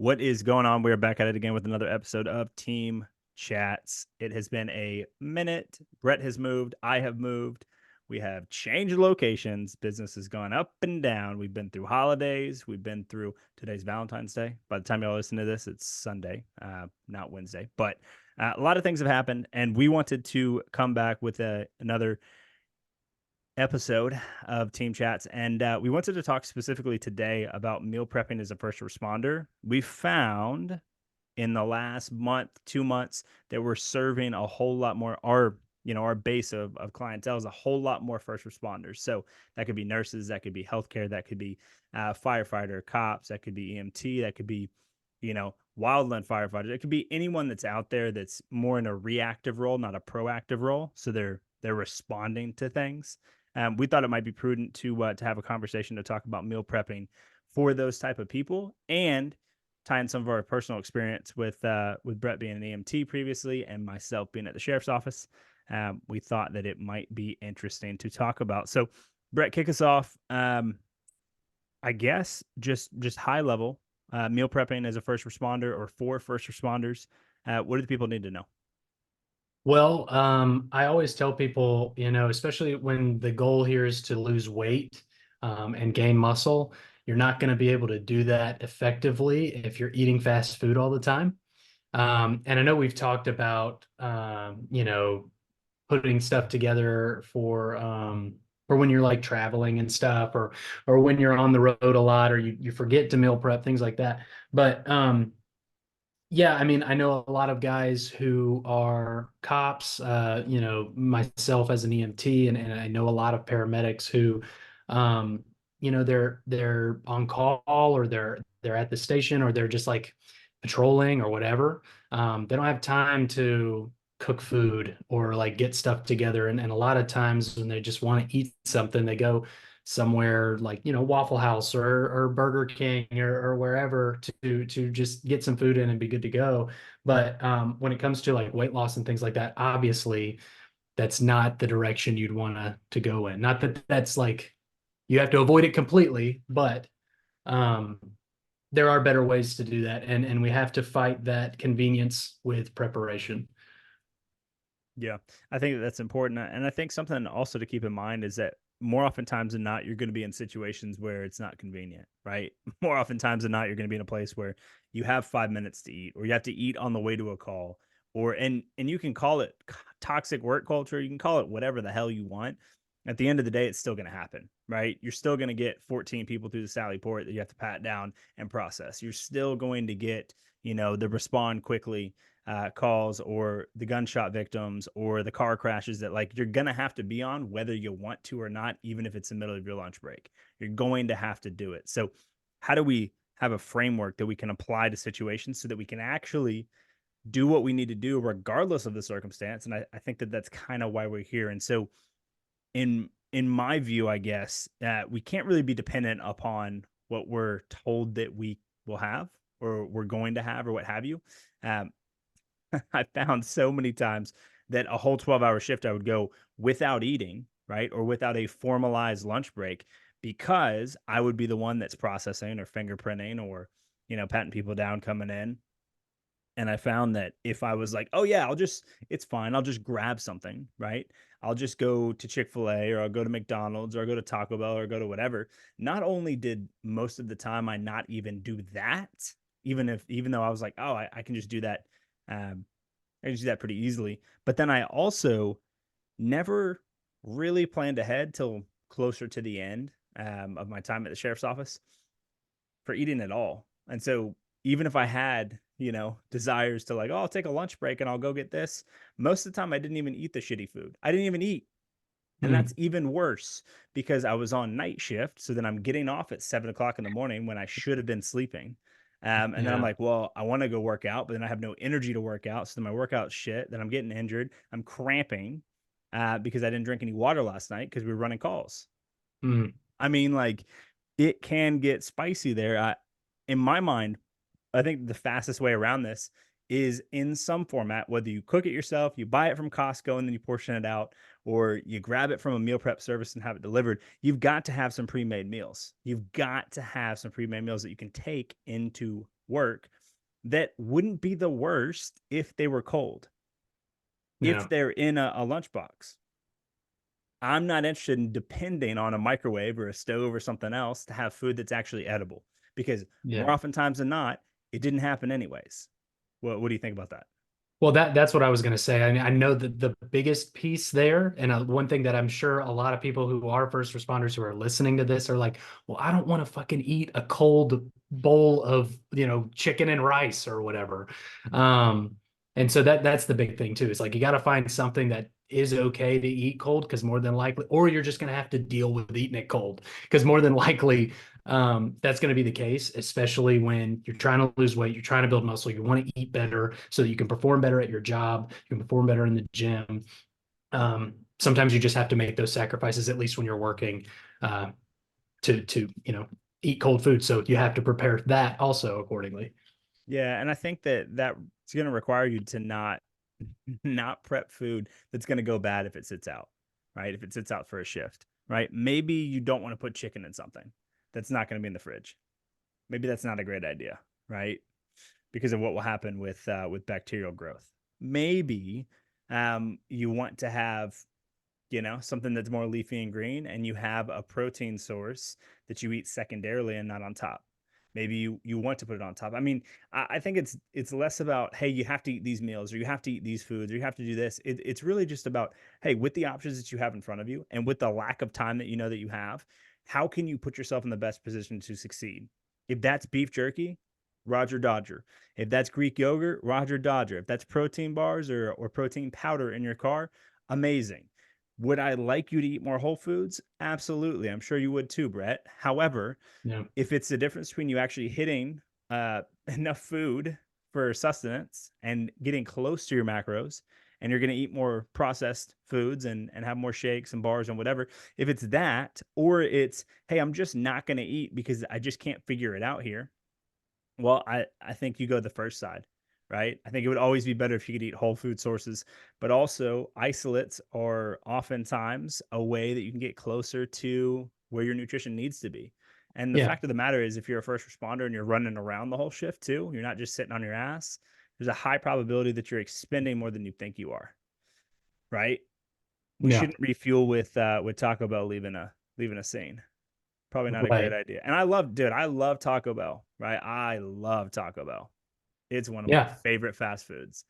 What is going on? We're back at it again with another episode of Team Chats. It has been a minute. Brett has moved. I have moved. We have changed locations. Business has gone up and down. We've been through holidays. We've been through today's Valentine's Day. By the time y'all listen to this, it's Sunday, not Wednesday. But a lot of things have happened, and we wanted to come back with another episode of Team Chats. And we wanted to talk specifically today about meal prepping as a first responder. We found in the last month, 2 months, that we're serving a whole lot more. Our base of clientele is a whole lot more first responders. So that could be nurses, that could be healthcare, that could be firefighter, cops, that could be EMT, that could be, wildland firefighters. It could be anyone that's out there that's more in a reactive role, not a proactive role. So they're responding to things. We thought it might be prudent to have a conversation to talk about meal prepping for those type of people, and tie in some of our personal experience with Brett being an EMT previously and myself being at the sheriff's office. We thought that it might be interesting to talk about. So, Brett, kick us off. I guess just high level meal prepping as a first responder or for first responders. What do the people need to know? Well, I always tell people, especially when the goal here is to lose weight, and gain muscle, you're not going to be able to do that effectively if you're eating fast food all the time. And I know we've talked about, putting stuff together for when you're like traveling and stuff, or when you're on the road a lot, or you forget to meal prep, things like that. But yeah, I mean, I know a lot of guys who are cops, myself as an EMT, and I know a lot of paramedics who, they're on call, or they're at the station, or they're just like patrolling or whatever. They don't have time to cook food or like get stuff together. And a lot of times when they just want to eat something, they go somewhere like Waffle House or Burger King or wherever to just get some food in and be good to go. But when it comes to like weight loss and things like that, obviously that's not the direction you'd want to go in. Not that that's like you have to avoid it completely, but um, there are better ways to do that, and we have to fight that convenience with preparation. Yeah, I think that's important. And I think something also to keep in mind is that more oftentimes than not, you're going to be in situations where it's not convenient, right? More oftentimes than not, you're going to be in a place where you have 5 minutes to eat, or you have to eat on the way to a call, and you can call it toxic work culture. You can call it whatever the hell you want. At the end of the day, it's still going to happen, right? You're still going to get 14 people through the Sally Port that you have to pat down and process. You're still going to get, the respond quickly calls, or the gunshot victims, or the car crashes that like you're gonna have to be on whether you want to or not, even if it's the middle of your lunch break. You're going to have to do it. So how do we have a framework that we can apply to situations so that we can actually do what we need to do regardless of the circumstance? And I think that that's kind of why we're here. And so in my view, I guess we can't really be dependent upon what we're told that we will have, or we're going to have, or what have you. um, I found so many times that a whole 12-hour shift I would go without eating, right? Or without a formalized lunch break, because I would be the one that's processing or fingerprinting or, patting people down coming in. And I found that if I was like, oh, yeah, it's fine. I'll just grab something, right? I'll just go to Chick-fil-A, or I'll go to McDonald's, or I'll go to Taco Bell, or go to whatever. Not only did most of the time I not even do that, even though I was like, oh, I can just do that. Um, I can do that pretty easily. But then I also never really planned ahead till closer to the end of my time at the sheriff's office for eating at all. And so even if I had, desires to like, oh, I'll take a lunch break and I'll go get this, most of the time I didn't even eat the shitty food. I didn't even eat. And that's Mm, even worse because I was on night shift. So then I'm getting off at 7 o'clock in the morning when I should have been sleeping. And then I'm yeah. like, well, I want to go work out, but then I have no energy to work out. So then my workout's shit. Then I'm getting injured. I'm cramping because I didn't drink any water last night because we were running calls. Mm, I mean, like, it can get spicy there. In my mind, I think the fastest way around this is in some format, whether you cook it yourself, you buy it from Costco and then you portion it out, or you grab it from a meal prep service and have it delivered. You've got to have some pre-made meals. You've got to have some pre-made meals that you can take into work that wouldn't be the worst if they were cold, if Yeah. they're in a lunchbox. I'm not interested in depending on a microwave or a stove or something else to have food that's actually edible, because more Yeah. oftentimes than not, it didn't happen anyways. What do you think about that? Well, that's what I was going to say. I know that the biggest piece there, and one thing that I'm sure a lot of people who are first responders who are listening to this are like, well, I don't want to fucking eat a cold bowl of, chicken and rice or whatever. Um, and so that's the big thing too. Is like you got to find something that is okay to eat cold because more than likely, or you're just going to have to deal with eating it cold because more than likely that's going to be the case, especially when you're trying to lose weight, you're trying to build muscle, you want to eat better so that you can perform better at your job, you can perform better in the gym. Sometimes you just have to make those sacrifices, at least when you're working, uh, to eat cold food. So you have to prepare that also accordingly. Yeah, and I think that that's going to require you to not prep food that's going to go bad if it sits out, right? If it sits out for a shift, right? Maybe you don't want to put chicken in something that's not going to be in the fridge. Maybe that's not a great idea, right? Because of what will happen with bacterial growth. Maybe you want to have, something that's more leafy and green, and you have a protein source that you eat secondarily and not on top. Maybe you want to put it on top. I mean, I think it's less about, hey, you have to eat these meals or you have to eat these foods or you have to do this. It's really just about, hey, with the options that you have in front of you and with the lack of time that you know that you have, how can you put yourself in the best position to succeed? If that's beef jerky, Roger Dodger. If that's Greek yogurt, Roger Dodger. If that's protein bars or protein powder in your car, amazing. Would I like you to eat more whole foods? Absolutely. I'm sure you would too, Brett. However, Yeah. if it's the difference between you actually hitting enough food for sustenance and getting close to your macros, and you're going to eat more processed foods and have more shakes and bars and whatever, if it's that, or it's, hey, I'm just not going to eat because I just can't figure it out here, well, I think you go the first side, right? I think it would always be better if you could eat whole food sources, but also isolates are oftentimes a way that you can get closer to where your nutrition needs to be. And the Yeah. fact of the matter is, if you're a first responder and you're running around the whole shift too, you're not just sitting on your ass, there's a high probability that you're expending more than you think you are, right? We Yeah. shouldn't refuel with Taco Bell leaving a scene. Probably not a great Right. idea. And I love Taco Bell, right? I love Taco Bell. It's one of my Yeah. favorite fast foods.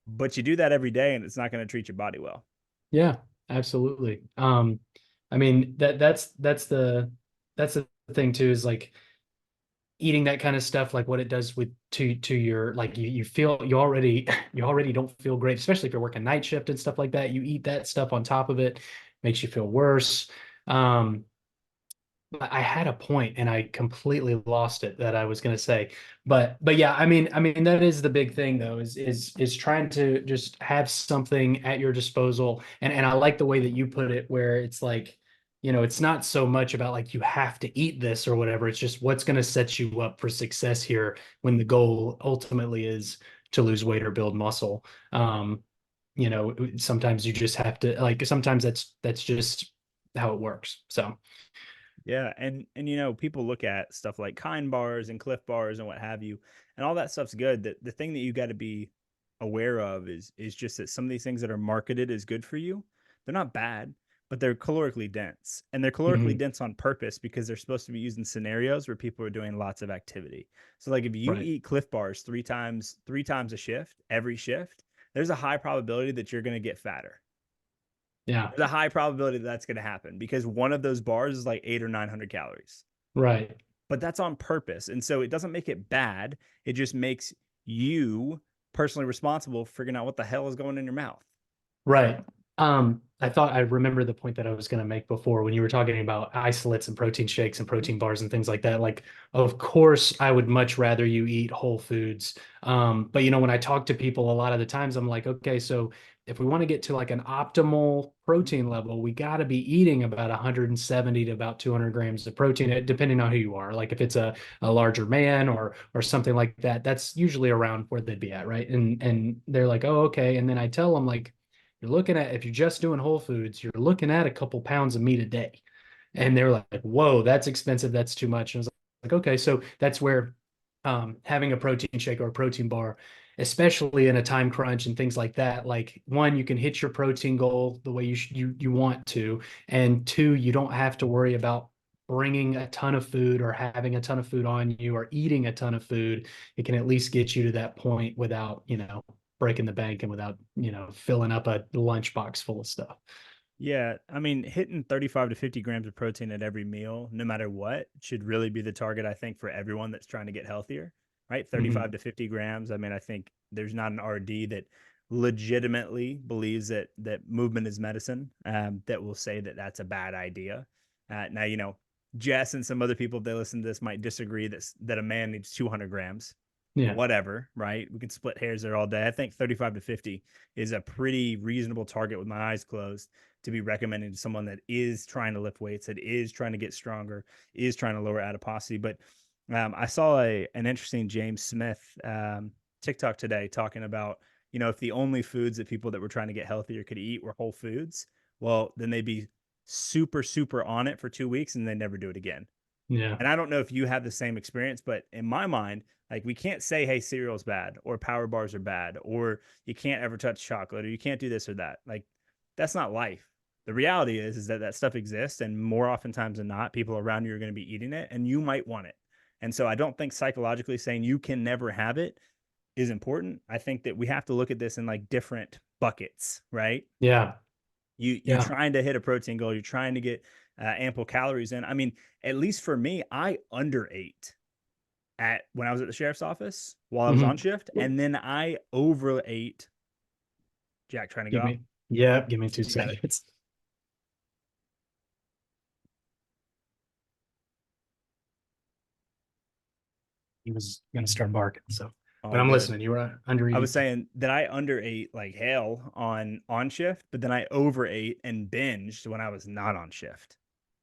But you do that every day and it's not going to treat your body well. Yeah, absolutely. I mean that's the thing too, is like eating that kind of stuff, like what it does with to your, like you feel you already you already don't feel great, especially if you're working night shift and stuff like that. You eat that stuff on top of it, makes you feel worse. Um, I had a point and I completely lost it that I was going to say. But yeah, I mean that is the big thing though, is trying to just have something at your disposal. And I like the way that you put it, where it's like, it's not so much about like you have to eat this or whatever. It's just what's going to set you up for success here when the goal ultimately is to lose weight or build muscle. Sometimes you just have to, like, sometimes that's just how it works. So Yeah, and people look at stuff like Kind bars and Cliff bars and what have you, and all that stuff's good. The thing that you got to be aware of is just that some of these things that are marketed as good for you, they're not bad, but they're calorically dense. And they're calorically mhm, dense on purpose because they're supposed to be used in scenarios where people are doing lots of activity. So like if you right. eat Cliff bars three times a shift, every shift, there's a high probability that you're going to get fatter. Yeah. There's a high probability that that's going to happen because one of those bars is like 800 or 900 calories, Right. but that's on purpose. And so it doesn't make it bad. It just makes you personally responsible for figuring out what the hell is going in your mouth. Right. I thought I remember the point that I was going to make before when you were talking about isolates and protein shakes and protein bars and things like that. Like, of course, I would much rather you eat whole foods. But when I talk to people, a lot of the times I'm like, okay, so if we want to get to like an optimal protein level, we got to be eating about 170 to about 200 grams of protein, depending on who you are. Like if it's a larger man or something like that, that's usually around where they'd be at, right? And they're like, oh, okay. And then I tell them like, you're looking at, if you're just doing whole foods, you're looking at a couple pounds of meat a day. And they're like, whoa, that's expensive. That's too much. And I was like, okay, so that's where having a protein shake or a protein bar, especially in a time crunch and things like that, like one, you can hit your protein goal the way you want to, and two, you don't have to worry about bringing a ton of food or having a ton of food on you or eating a ton of food. It can at least get you to that point without, breaking the bank and without, filling up a lunchbox full of stuff. Yeah, I mean, hitting 35 to 50 grams of protein at every meal, no matter what, should really be the target, I think, for everyone that's trying to get healthier, right? 35 Mm-hmm. to 50 grams. I mean, I think there's not an RD that legitimately believes that movement is medicine, that will say that that's a bad idea. Now, Jess and some other people, if they listen to this, might disagree that a man needs 200 grams. Yeah. Whatever, right? We can split hairs there all day. I think 35 to 50 is a pretty reasonable target with my eyes closed to be recommended to someone that is trying to lift weights, that is trying to get stronger, is trying to lower adiposity. But I saw an interesting James Smith TikTok today talking about, if the only foods that people that were trying to get healthier could eat were whole foods, well, then they'd be super, super on it for 2 weeks and they never do it again. Yeah. And I don't know if you have the same experience, but in my mind, like we can't say, hey, cereal's bad or power bars are bad or you can't ever touch chocolate or you can't do this or that. Like that's not life. The reality is that that stuff exists, and more oftentimes than not, people around you are going to be eating it and you might want it. And so I don't think psychologically saying you can never have it is important. I think that we have to look at this in like different buckets, right? Yeah. You're Yeah. trying to hit a protein goal, you're trying to get ample calories in. I mean, at least for me, I underate at when I was at the sheriff's office while I was on Mm-hmm. shift, and then I overate. Jack trying to go Give out. me, yeah, give me two You got it. seconds. He was going to start barking. So, but All I'm good. listening. You were under I was eating. saying that I underate like hell on shift, but then I overate and binged when I was not on shift,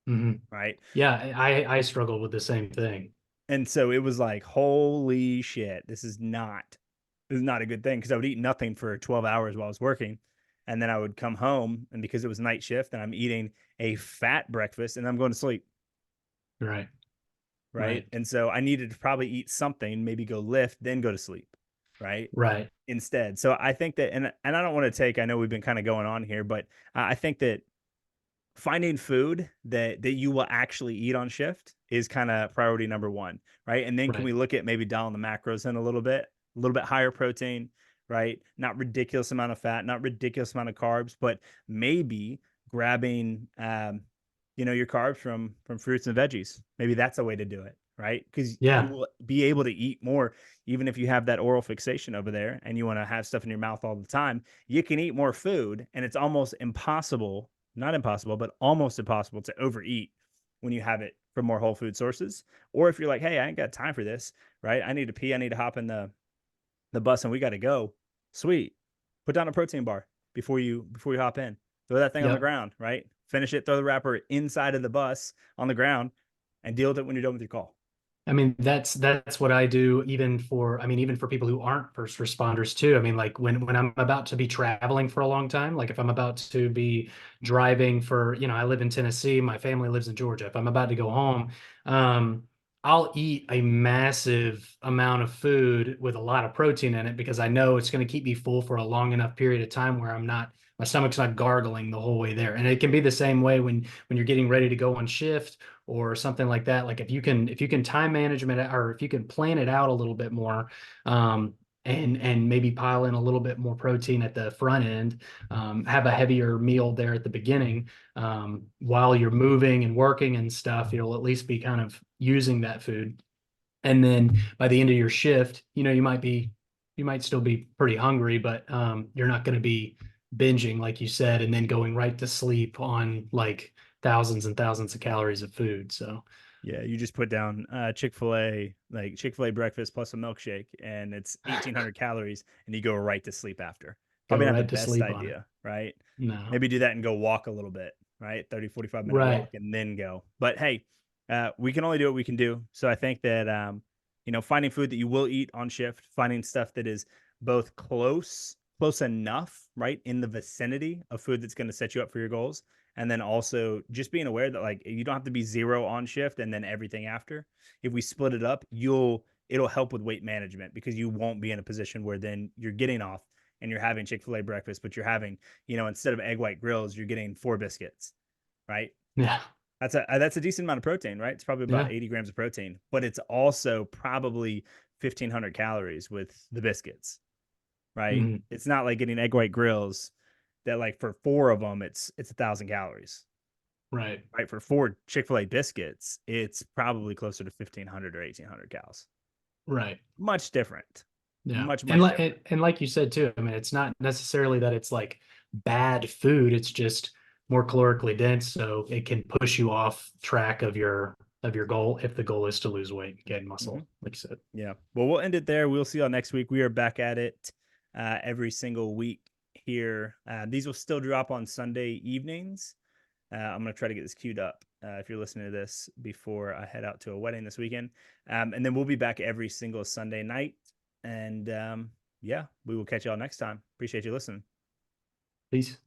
Mm-hmm. right? Yeah, I struggled with the same thing. And so it was like, holy shit, this is not a good thing because I would eat nothing for 12 hours while I was working. And then I would come home, and because it was night shift and I'm eating a fat breakfast and I'm going to sleep, Right. right? Right. And so I needed to probably eat something, maybe go lift, then go to sleep, right? Right. Instead. So I think that, and I don't want to take, I know we've been kind of going on here, but I think that finding food that you will actually eat on shift is kind of priority number one, right? And then can Right. we look at maybe dialing the macros in a little bit higher protein, right? Not ridiculous amount of fat, not ridiculous amount of carbs, but maybe grabbing your carbs from fruits and veggies. Maybe that's a way to do it, right? Because you Yeah. will be able to eat more even if you have that oral fixation over there and you want to have stuff in your mouth all the time. You can eat more food, and it's almost impossible, not impossible, but almost impossible to overeat when you have it from more whole food sources. Or if you're like, hey, I ain't got time for this, right? I need to pee, I need to hop in the bus and we got to go. Sweet. Put down a protein bar before you hop in. Throw that thing on the Yep. ground, right? Finish it, throw the wrapper inside of the bus on the ground and deal with it when you're done with your call. I mean, that's what I do even for, I mean, even for people who aren't first responders too. I mean, like when I'm about to be traveling for a long time, like if I'm about to be driving for, I live in Tennessee, my family lives in Georgia. If I'm about to go home, I'll eat a massive amount of food with a lot of protein in it because I know it's going to keep me full for a long enough period of time where my stomach's not gargling the whole way there. And it can be the same way when you're getting ready to go on shift or something like that. Like if you can time management or if you can plan it out a little bit more, and maybe pile in a little bit more protein at the front end, have a heavier meal there at the beginning, while you're moving and working and stuff, you'll at least be kind of using that food. And then by the end of your shift, you might still be pretty hungry, but you're not going to be binging, like you said, and then going right to sleep on like thousands and thousands of calories of food. So, Yeah, you just put down Chick-fil-A, like Chick-fil-A breakfast plus a milkshake, and it's 1,800 calories, and you go right to sleep after. go Probably not the right to best sleep on it. idea, right? No. Maybe do that and go walk a little bit, right? 30, 45-minute Right. walk and then go. But hey, we can only do what we can do. So I think that, finding food that you will eat on shift, finding stuff that is both close enough, right? In the vicinity of food that's going to set you up for your goals. And then also just being aware that like you don't have to be zero on shift and then everything after. If we split it up, it'll help with weight management because you won't be in a position where then you're getting off and you're having Chick-fil-A breakfast, but you're having, instead of egg white grills, you're getting 4 biscuits, right? Yeah. That's a decent amount of protein, right? It's probably about Yeah. 80 grams of protein, but it's also probably 1,500 calories with the biscuits, right? Mhm. It's not like getting egg white grills that like for 4 of them, it's 1,000 calories, Right. right? For 4 Chick-fil-A biscuits, it's probably closer to 1,500 or 1,800 calories. Right. Much different, Yeah. much And much like different. and like you said too, I mean, it's not necessarily that it's like bad food, it's just more calorically dense, so it can push you off track of your goal if the goal is to lose weight, gain Mm-hmm. muscle, like you said. Yeah. Well, we'll end it there. We'll see y'all next week. We are back at it every single week here. These will still drop on Sunday evenings. I'm going to try to get this queued up if you're listening to this before I head out to a wedding this weekend. And then we'll be back every single Sunday night. And yeah, we will catch y'all next time. Appreciate you listening. Peace.